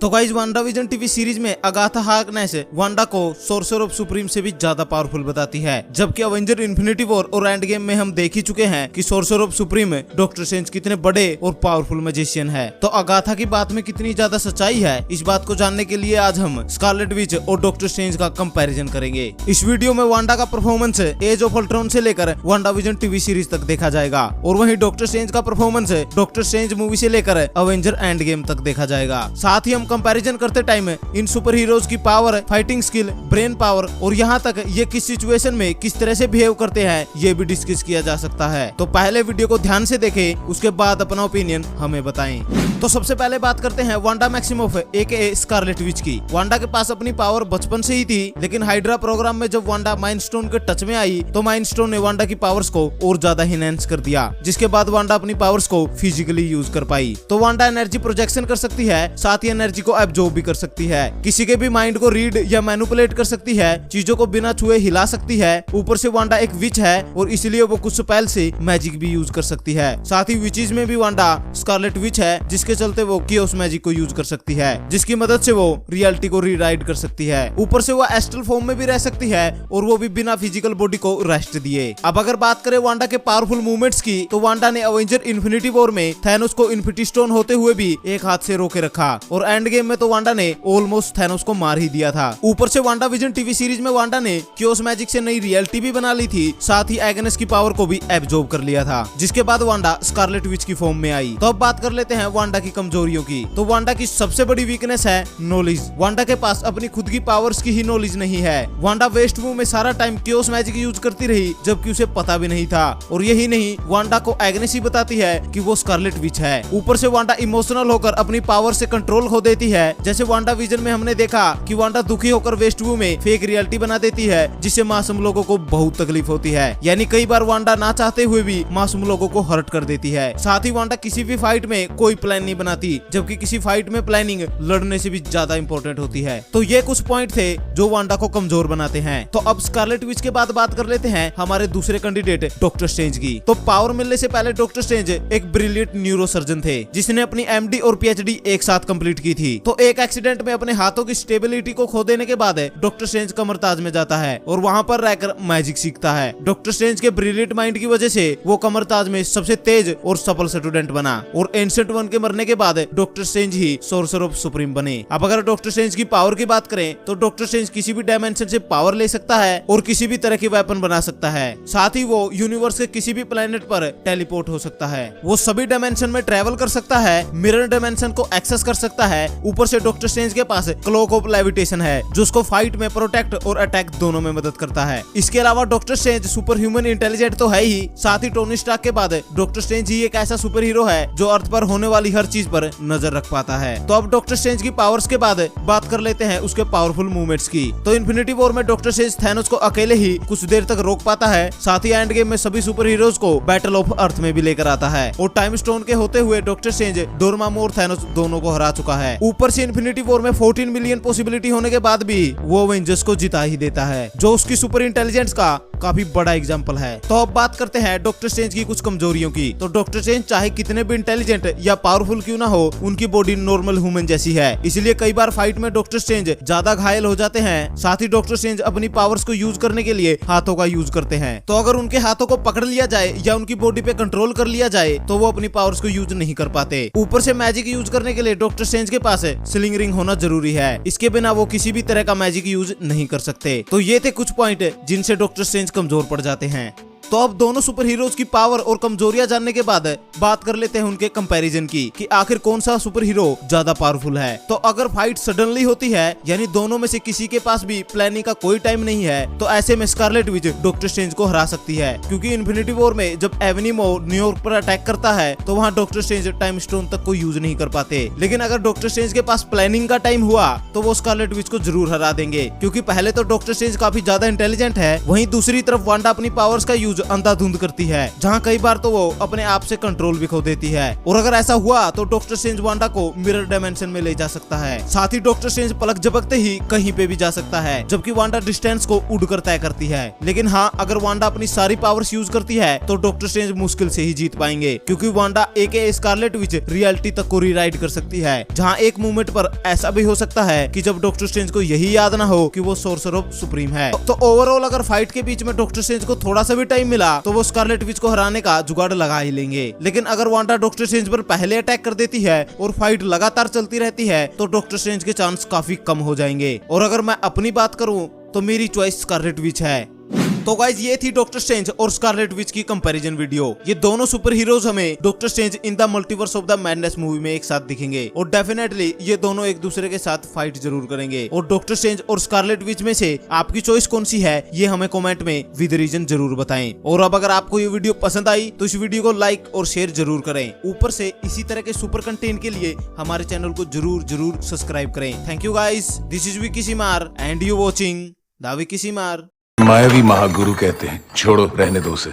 तो guys WandaVision TV series में Agatha Harkness Wanda को सोर्सर ऑफ सुप्रीम से भी ज्यादा पावरफुल बताती है, जबकि अवेंजर इन्फिनिटी वॉर और एंड गेम में हम देख ही चुके हैं कि sorcerer of supreme doctor strange कितने बड़े और पावरफुल मैजिशियन है। तो अगाथा की बात में कितनी ज्यादा सच्चाई है, इस बात को जानने के लिए आज हम स्कारलेट विच और डॉक्टर स्ट्रेंज का कंपैरिजन करेंगे। इस वीडियो में वांडा का परफॉर्मेंस एज ऑफ अल्ट्रॉन से लेकर वांडाविजन टीवी सीरीज तक देखा जाएगा और वहीं डॉक्टर स्ट्रेंज का परफॉर्मेंस डॉक्टर स्ट्रेंज मूवी से लेकर अवेंजर एंड गेम तक देखा जाएगा। साथ ही हम कंपैरिजन करते टाइम इन सुपर हीरोज की power, fighting skill, brain power और यहाँ तक ये किस सिचुएशन में किस तरह से बिहेव करते हैं ये भी डिस्कस किया जा सकता है। तो पहले वीडियो को ध्यान से देखें, उसके बाद अपना ओपिनियन हमें बताएं। तो सबसे पहले बात करते हैं वांडा मैक्सिमोफ एके स्कारलेट विच की। वांडा के पास अपनी पावर बचपन से ही थी, लेकिन हाइड्रा प्रोग्राम में जब वांडा माइंड स्टोन के टच में आई तो माइंड स्टोन ने वांडा की पावर्स को और ज्यादा इनहैंस कर दिया, जिसके बाद वांडा अपनी पावर्स को फिजिकली यूज कर पाई। तो वांडा एनर्जी प्रोजेक्शन कर सकती है, साथ ही एनर्जी को एब्जॉर्ब भी कर सकती है, किसी के भी माइंड को रीड या मैनिपुलेट कर सकती है, चीजों को बिना छुए हिला सकती है। ऊपर से वांडा एक विच है और इसलिए वो कुछ स्पेल से मैजिक भी यूज कर सकती है। साथ ही विचेस में भी वांडा स्कारलेट विच है, जिसके चलते वो कियोस मैजिक को यूज कर सकती है, जिसकी मदद से वो रियलिटी को रीराइट कर सकती है। ऊपर से वो एस्ट्रल फॉर्म में भी रह सकती है और वो भी बिना फिजिकल बॉडी को रेस्ट दिए। अब अगर बात करें वांडा के पावरफुल मूवमेंट्स की, तो वांडा ने अवेंजर इन्फिनिटी वॉर में थैनोस को इन्फिनिटी स्टोन होते हुए भी एक हाथ से रोके रखा और एंड गेम में तो वांडा ने ऑलमोस्ट थैनोस को मार ही दिया था। ऊपर से वांडाविजन टीवी सीरीज में वांडा ने कियोस मैजिक से नई रियलिटी भी बना ली थी, साथ ही एग्नेस की पावर को भी एब्जॉर्ब कर लिया था, जिसके बाद वांडा स्कारलेट विच की फॉर्म में आई। तो अब बात कर लेते हैं वांडा की कमजोरियों की। तो वांडा की सबसे बड़ी वीकनेस है नॉलेज। वांडा के पास अपनी खुद की पावर्स की ही नॉलेज नहीं है। वांडा वेस्ट वू में सारा टाइम कियोस मैजिक यूज करती रही, जबकि उसे पता भी नहीं था। और यही नहीं, वांडा को एग्नेस ही बताती है कि वो स्कारलेट विच है। ऊपर से वांडा इमोशनल होकर अपनी पावर से कंट्रोल खो देती है। जैसे वांडा विजन में हमने देखा कि वांडा दुखी होकर वेस्ट वू में फेक रियलिटी बना देती है, जिससे मासूम लोगों को बहुत तकलीफ होती है। यानी कई बार वांडा ना चाहते हुए भी मासूम लोगों को हर्ट कर देती है। साथ ही वांडा किसी भी फाइट में कोई प्लान नहीं बनाती, जबकि किसी फाइट में प्लानिंग लड़ने से भी ज्यादा इंपॉर्टेंट होती है। तो ये कुछ पॉइंट थे जो वांडा को कमजोर बनाते हैं। तो अब स्कारलेट विच के बाद बात कर लेते हैं हमारे दूसरे कैंडिडेट डॉक्टर स्ट्रेंज की। तो पावर मिलने से पहले डॉक्टर स्ट्रेंज एक ब्रिलियंट न्यूरोसर्जन थे, जिसने अपनी एमडी और पीएचडी एक साथ कंप्लीट की थी। तो एक एक्सीडेंट में अपने हाथों की स्टेबिलिटी को खो देने के बाद डॉक्टर स्ट्रेंज कमरताज में जाता है और वहां पर रहकर मैजिक सीखता है। डॉक्टर स्ट्रेंज के ब्रिलियंट माइंड की वजह से वो कमरताज में सबसे तेज और सफल स्टूडेंट बना और एंशिएंट वन के मरने के बाद doctor strange he sorcerer of supreme बने। अब अगर डॉक्टर स्ट्रेंज की पावर की बात करें तो डॉक्टर स्ट्रेंज किसी भी डायमेंशन से पावर ले सकता है और किसी भी तरह की वेपन बना सकता है। साथ ही वो यूनिवर्स के किसी भी प्लेनेट पर टेलीपोर्ट हो सकता है। वो सभी डायमेंशन में ट्रेवल कर सकता है, मिरर डायमेंशन को एक्सेस कर सकता है। ऊपर से डॉक्टर स्ट्रेंज के पास क्लॉक ऑफ लेविटेशन है, जो उसको फाइट में प्रोटेक्ट और अटैक दोनों में मदद करता है। इसके अलावा doctor strange super human intelligent तो है ही, साथ ही टोनी स्टार्क के बाद डॉक्टर स्ट्रेंज ही एक ऐसा सुपर हीरो है जो अर्थ पर होने वाली हर चीज पर नजर रख पाता है। तो अब डॉक्टर स्ट्रेंज की पावर्स के बाद बात कर लेते हैं उसके पावरफुल मूवमेंट्स की। तो इन्फिनिटी वॉर में डॉक्टर स्ट्रेंज थैनोस को अकेले ही कुछ देर तक रोक पाता है। साथ ही एंड गेम में सभी सुपर हीरोज को बैटल ऑफ अर्थ में भी लेकर आता है और टाइम स्टोन के होते हुए डॉक्टर स्ट्रेंज डोरमामू और थैनोस दोनों को हरा चुका है। ऊपर से इन्फिनिटी वॉर में 14 मिलियन पॉसिबिलिटी होने के बाद भी वो अवेंजर्स को जिता ही देता है, जो उसकी सुपर इंटेलिजेंस का काफी बड़ा एग्जाम्पल है। तो अब बात करते हैं डॉक्टर स्ट्रेंज की कुछ कमजोरियों की। तो डॉक्टर स्ट्रेंज चाहे कितने भी इंटेलिजेंट या पावरफुल क्यों ना हो, उनकी बॉडी नॉर्मल ह्यूमन जैसी है, इसलिए कई बार फाइट में डॉक्टर स्ट्रेंज ज्यादा घायल हो जाते हैं। साथ ही डॉक्टर स्ट्रेंज अपनी पावर्स को यूज करने के लिए हाथों का यूज करते हैं। तो अगर उनके हाथों को पकड़ लिया जाए या उनकी बॉडी पे कंट्रोल कर लिया जाए तो वो अपनी पावर्स को यूज नहीं कर पाते। ऊपर से मैजिक यूज करने के लिए डॉक्टर स्ट्रेंज के पास स्लिंग रिंग होना जरूरी है, इसके बिना वो किसी भी तरह का मैजिक यूज नहीं कर सकते। तो ये थे कुछ पॉइंट जिनसे डॉक्टर स्ट्रेंज कमजोर पड़ जाते हैं। तो अब दोनों सुपर हीरोज की पावर और कमजोरियां जानने के बाद बात कर लेते हैं उनके कंपैरिजन की कि आखिर कौन सा सुपर हीरो ज्यादा पावरफुल है। तो अगर फाइट सडनली होती है, यानी दोनों में से किसी के पास भी प्लानिंग का कोई टाइम नहीं है, तो ऐसे में स्कारलेट विच डॉक्टर स्ट्रेंज को हरा सकती है, क्योंकि इन्फिनिटी वॉर में जब एवेनिमो न्यूयॉर्क पर अटैक करता है तो वहाँ डॉक्टर स्ट्रेंज टाइम स्टोन तक को यूज नहीं कर पाते। लेकिन अगर डॉक्टर स्ट्रेंज के पास प्लानिंग का टाइम हुआ तो वो स्कारलेट विच को जरूर हरा देंगे, क्योंकि पहले तो डॉक्टर स्ट्रेंज काफी ज्यादा इंटेलिजेंट है, वहीं दूसरी तरफ वांडा अपनी पावर्स का यूज रोज अंधाधुंध करती है, जहाँ कई बार तो वो अपने आप से कंट्रोल भी खो देती है। और अगर ऐसा हुआ तो डॉक्टर स्ट्रेंज वांडा को मिरर डायमेंशन में ले जा सकता है। साथ ही डॉक्टर स्ट्रेंज पलक झपकते ही कहीं पे भी जा सकता है, जबकि वांडा डिस्टेंस को उड़कर तय करती है। लेकिन हाँ, अगर वांडा अपनी सारी पावर्स यूज करती है तो डॉक्टर स्ट्रेंज मुश्किल से ही जीत पाएंगे, क्योंकि वांडा एके स्कारलेट विच रियलिटी तक को रीराइट कर सकती है, जहाँ एक मूवमेंट पर ऐसा भी हो सकता है कि जब डॉक्टर स्ट्रेंज को यही याद ना हो कि वो सोर्सर ऑफ सुप्रीम है। तो ओवरऑल अगर फाइट के बीच में डॉक्टर स्ट्रेंज को थोड़ा सा भी टाइम मिला तो वो स्कारलेट विच को हराने का जुगाड़ लगा ही लेंगे। लेकिन अगर वांडा डॉक्टर स्ट्रेंज पर पहले अटैक कर देती है और फाइट लगातार चलती रहती है तो डॉक्टर स्ट्रेंज के चांस काफी कम हो जाएंगे। और अगर मैं अपनी बात करूं तो मेरी चॉइस स्कारलेट विच है। तो गाइज ये थी डॉक्टर स्ट्रेंज और स्कारलेट विच की कंपैरिजन वीडियो। ये दोनों सुपर हीरोज हमें doctor strange in the multiverse of the madness movie में एक साथ दिखेंगे और डेफिनेटली ये दोनों एक दूसरे के साथ फाइट जरूर करेंगे। और डॉक्टर स्ट्रेंज और स्कारलेट विच में से आपकी चॉइस कौन सी है ये हमें कमेंट में विद रीजन जरूर बताएं। और अब अगर आपको ये वीडियो पसंद आई तो इस वीडियो को लाइक और शेयर जरूर करें। ऊपर से इसी तरह के सुपर कंटेंट के लिए हमारे चैनल को जरूर सब्सक्राइब करें। Thank you guys, this is Vicky Seemar and you watching the Vicky Seemar. मायावी महागुरु कहते हैं, छोड़ो रहने दो उसे।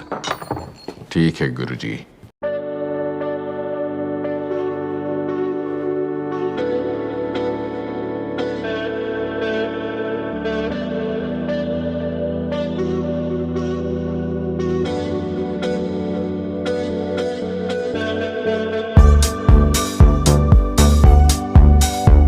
ठीक है गुरुजी।